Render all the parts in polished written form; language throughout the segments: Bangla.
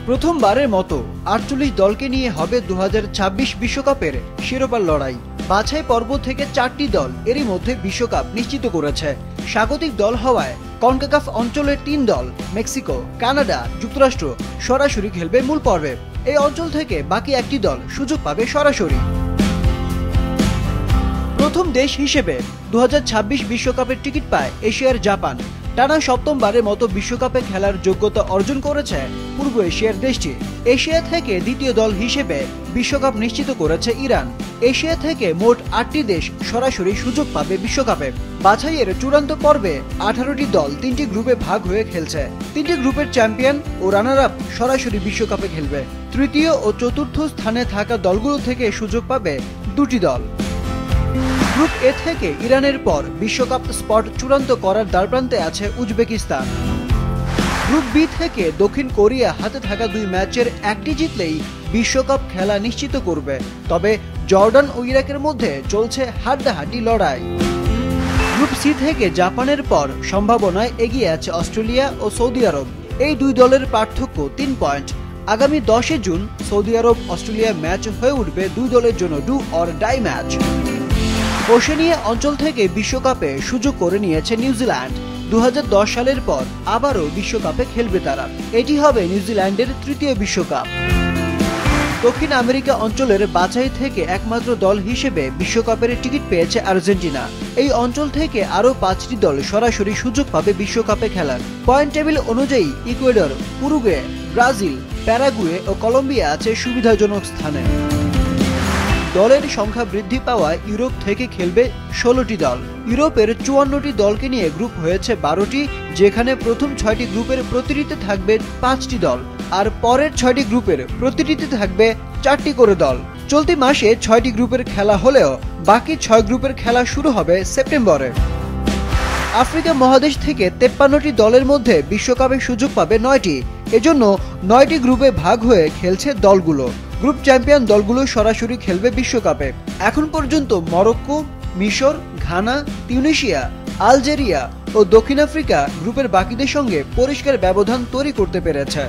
প্রথমবারের মতো ৪৮ দলকে নিয়ে হবে ২০২৬ বিশ্বকাপের শিরোপার লড়াই। বাছাই পর্ব থেকে ৪টি দল এরই মধ্যে বিশ্বকাপ নিশ্চিত করেছে। স্বাগতিক দল হওয়ায় কনকাকাফ অঞ্চলের ৩ দল মেক্সিকো, কানাডা, যুক্তরাষ্ট্র সরাসরি খেলবে মূল পর্বে। এই অঞ্চল থেকে বাকি একটি দল সুযোগ পাবে সরাসরি। প্রথম দেশ হিসেবে ২০২৬ বিশ্বকাপের টিকিট পায় এশিয়ার জাপান। টানা সপ্তমবারের মতো বিশ্বকাপে খেলার যোগ্যতা অর্জন করেছে পূর্ব এশিয়ার দেশটি। এশিয়া থেকে দ্বিতীয় দল হিসেবে বিশ্বকাপ নিশ্চিত করেছে ইরান। এশিয়া থেকে মোট ৮টি দেশ সরাসরি সুযোগ পাবে বিশ্বকাপে। বাছাইয়ের চূড়ান্ত পর্বে ১৮টি দল ৩টি গ্রুপে ভাগ হয়ে খেলছে। ৩টি গ্রুপের চ্যাম্পিয়ন ও রানার আপ সরাসরি বিশ্বকাপে খেলবে। তৃতীয় ও চতুর্থ স্থানে থাকা দলগুলো থেকে সুযোগ পাবে ২টি দল। গ্রুপ এ থেকে ইরানের পর বিশ্বকাপ স্পট চূড়ান্ত করার দ্বারপ্রান্তে আছে উজবেকিস্তান। গ্রুপ বি থেকে দক্ষিণ কোরিয়া হাতে থাকা ২ ম্যাচের একটি জিতলেই বিশ্বকাপ খেলা নিশ্চিত করবে। তবে জর্ডান ও ইরাকের মধ্যে চলছে হাড্ডাহাড্ডি লড়াই। গ্রুপ সি থেকে জাপানের পর সম্ভাবনায় এগিয়ে আছে অস্ট্রেলিয়া ও সৌদি আরব। এই ২ দলের পার্থক্য ৩ পয়েন্ট। আগামী ১০ জুন সৌদি আরব অস্ট্রেলিয়া ম্যাচ হয়ে উঠবে ২ দলের জন্য do or die match. Oceania অঞ্চল থেকে বিশ্বকাপে সুযোগ করে নিয়েছে নিউজিল্যান্ড। ২০১০ সালের পর আবারও বিশ্বকাপে খেলবে তারা। এটি হবে নিউজিল্যান্ডের তৃতীয় বিশ্বকাপ। দক্ষিণ আমেরিকা অঞ্চলের বাছাই থেকে একমাত্র দল হিসেবে বিশ্বকাপের টিকিট পেয়েছে আর্জেন্টিনা। এই অঞ্চল থেকে আরও ৫টি দল সরাসরি সুযোগ পাবে বিশ্বকাপে খেলার। পয়েন্ট টেবিল অনুযায়ী ইকুয়েডর, উরুগুয়ে, ব্রাজিল, প্যারাগুয়ে ও কলম্বিয়া আছে সুবিধাজনক স্থানে। দলের সংখ্যা বৃদ্ধি পাওয়ায় ইউরোপ থেকে খেলবে ১৬টি দল। ইউরোপের ৫৪টি দলকে নিয়ে গ্রুপ হয়েছে ১২টি, যেখানে প্রথম ৬টি গ্রুপের প্রতিটিতে থাকবে ৫টি দল আর পরের ৬টি গ্রুপের প্রতিটিতে থাকবে ৪টি করে দল। চলতি মাসে ৬টি গ্রুপের খেলা হলেও বাকি ৬ গ্রুপের খেলা শুরু হবে সেপ্টেম্বরে। আফ্রিকা মহাদেশ থেকে ৫৩টি দলের মধ্যে বিশ্বকাপে সুযোগ পাবে ৯টি। এজন্য ৯টি গ্রুপে ভাগ হয়ে খেলছে দলগুলো। গ্রুপ চ্যাম্পিয়ন দলগুলো সরাসরি খেলবে বিশ্বকাপে। এখন পর্যন্ত মরক্কো, মিশর, ঘানা, তিউনিশিয়া, আলজেরিয়া ও দক্ষিণ আফ্রিকা গ্রুপের বাকিদের সঙ্গে পরিষ্কার ব্যবধান তৈরি করতে পেরেছে।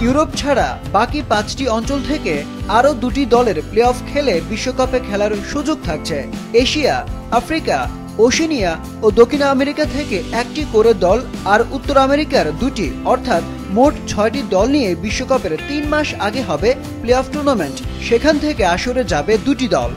ইউরোপ ছাড়া বাকি ৫টি অঞ্চল থেকে আরও ২টি দলের প্লে অফ খেলে বিশ্বকাপে খেলার সুযোগ থাকছে। এশিয়া, আফ্রিকা, ওশেনিয়া ও দক্ষিণ আমেরিকা থেকে একটি করে দল আর উত্তর আমেরিকার ২টি, অর্থাৎ মোট ৬টি দল নিয়ে বিশ্বকাপের ৩ মাস আগে হবে প্লে অফ টুর্নামেন্ট। সেখান থেকে আসরে যাবে ২টি দল।